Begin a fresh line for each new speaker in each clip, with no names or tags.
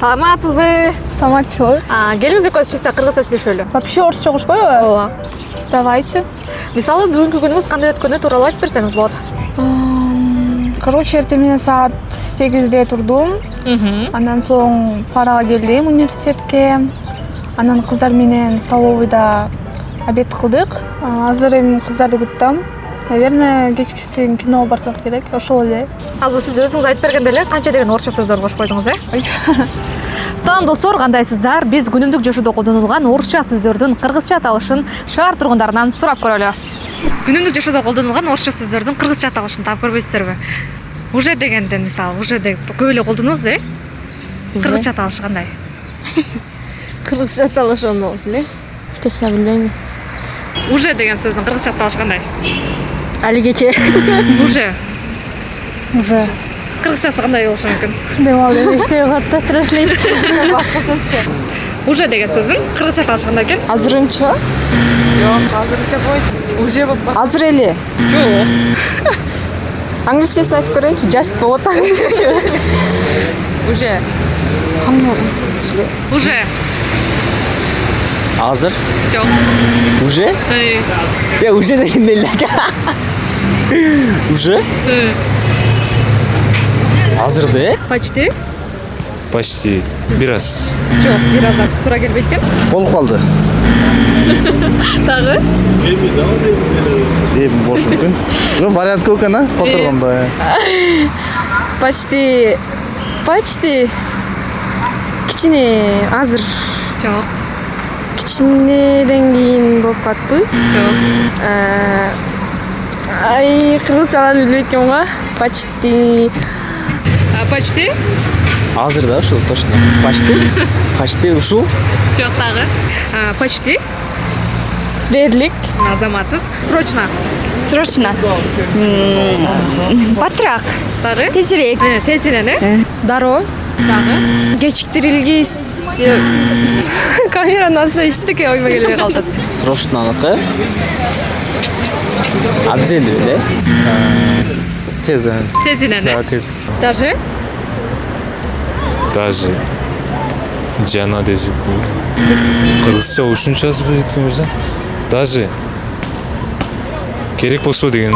Саламатсызбы?
Саламатчылык.
Келиңиз экөөбүз чисто кыргызча сүйлөшөлү.
Вообще орусча окушпайбы?
Ооба.
Давайте.
Мисалы бүгүнкү күнүңүз кандай өткөнү тууралуу айтып берсеңиз болот.
Короче, эртең саат 8-де турдум. Андан соң парага келдим университетке. Анан кыздар менен столовыйда обед кылдык. Азыр эми кыздарды күттүм. Наверное, кечкисин кино барсак керек. Ошол эле.
Азыр сиз өзүңүз айтып бергенде эле канча деген орусча сөздөр кошуп койдуңуз, Салам достор, кандайсыздар? Биз күнүмдүк жашоодо колдонулган орусча сөздөрдүн кыргызча аталышын шаар тургундарынан сурап көрөлү. Күнүмдүк жашоодо колдонулган орусча сөздөрдүн кыргызча аталышын таап көрбөйсүздарбы? Уже дегенден мисалы, уже деп көп эле колдоносуз, Кыргызча аталышы кандай?
Кыргызча аталышы ону биле. Чече билбейм.
Уже деген сөздүн кыргызча аталышы кандай?
Алигече.
Уже.
Уже.
Кыргызчасы кандай болушу мүмкүн?
Демалды, иштей катта транслейт. Башка сөзчү.
Уже деген сөздүн кыргызча аталышы кандай экен?
Азырынча?
Жок, азырынча койт. Уже болуп калса.
Азыр эле.
Жок.
Англисчесин айтып көрөйүнчү. Just болот англисче.
Уже.
Кандай?
Уже.
Азыр?
Жок.
Уже? Уже деген эле. Уже? Азыр да?
Почти.
Почти. Бир аз.
Жок, бир аз туура келбейт экен.
Болуп калды.
Дагы?
Эми болушу мүмкүн. Вариант көп экен, которгондо.
Почти. Почти. Кичине азыр.
Жок.
Кичинеден кийин болуп калатпы?
Жок.
Ай, кыргызчаларды билбейт экенмин го. Почти.
Почти?
Азыр да ушул точно. Почти? Почти ушул?
Жок дагы. Почти?
Дерлик.
Азаматсыз. Срочно.
Срочно. Батыраак.
Дагы?
Тезирээк.
Тезинен,
Дароо.
Дагы?
Кечиктирилгис. Камеранын астында эчтеке ойбой келбей калды.
Срочнонуку. Абзел эле.
Тез.
Тезинен.
Да, тез.
Даже?
Даже. Жана десек. Кыргызча ушунчасы жеткен берсең. Даже. Керек болсо деген.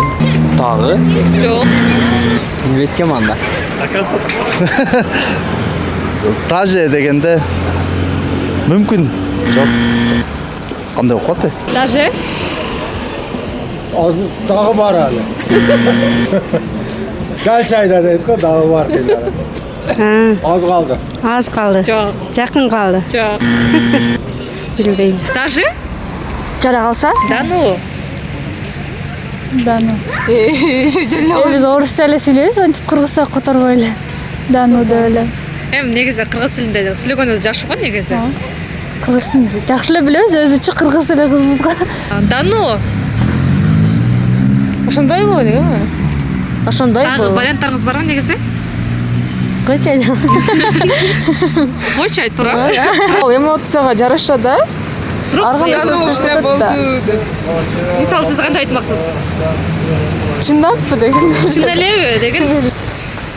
Дагы.
Жок.
Билбейт экенмин анда.
Даже дегенде мүмкүн. Жок. Кандай окуп калды?
Даже?
Азыр дагы бар алы. Дальше айда дейт го, дагы бар дейт. Аз калды.
Аз калды.
Жок.
Жакын калды.
Жок.
Билбейм.
Даже?
Жада калса?
Да ну.
Да ну. Биз орусча эле сүйлөйбүз, антип кыргызча которбой эле. Да ну деп эле.
Эми негизи кыргыз тилинде сүйлөгөнүбүз жакшы го негизи.
Кыргыз тилин жакшы эле билебиз, өзүчө кыргыз тили кызбызга.
Да ну.
Ошондой болот экен. Ошондой
Дагы
болот.
варианттарыңыз барбы негизи?
Койчу айдам.
Койчу айт тура.
Ал эмоцияга жараша да. Ар кандай сөз болду.
Мисалы сиз кантип айтмаксыз?
Чындаппы деген.
Чын элеби деген.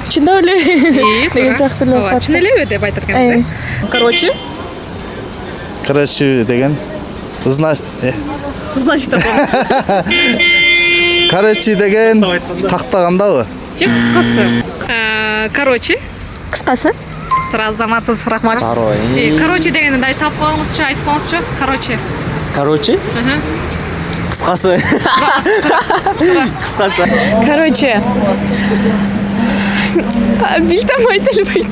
Чындап эле. Деген сыяктуу эле болот.
Чын элеби деп айтат экенсиз. Короче,
Короче деген. Значит Короче деген тактагандабы?
же кыскасы. Короче,
Кыскасы?
тура азаматсыз рахмат.
Дароо.
Короче дегенди айтып коюңузчу, айтып коюңузчу. Короче.
Короче? Кыскасы. Кыскасы.
Короче. Билтем айта албайм.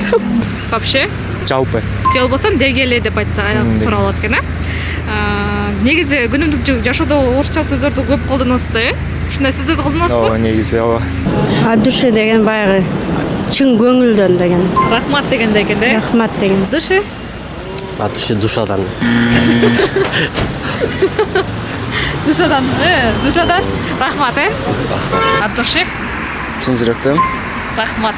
Вообще,
Жалпы.
же болбосо дегеле деп айтса туура болот экен, Негизи күнүмдүк жашоодо орусча сөздөрдү көп колдоносуз да, Ушундай сөздөрдү колдоносузбу?
Ооба, негизи ооба.
От души деген баягы чын көңүлдөн деген.
Рахмат дегенде экен,
Рахмат деген.
Души?
От души душадан.
Душадан рахмат, От души?
Чын жүрөктөн.
Рахмат,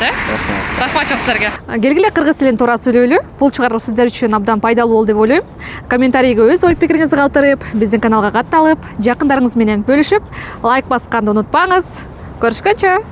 Рахмат жок силерге. Келгиле кыргыз тилин туура сүйлөйлү. Бул чыгаруу сиздер үчүн абдан пайдалуу болду деп ойлойм. Комментарийге өз ой пикириңизди калтырып, биздин каналга катталып, жакындарыңыз менен бөлүшүп, лайк басканды унутпаңыз. Көрүшкөнчө.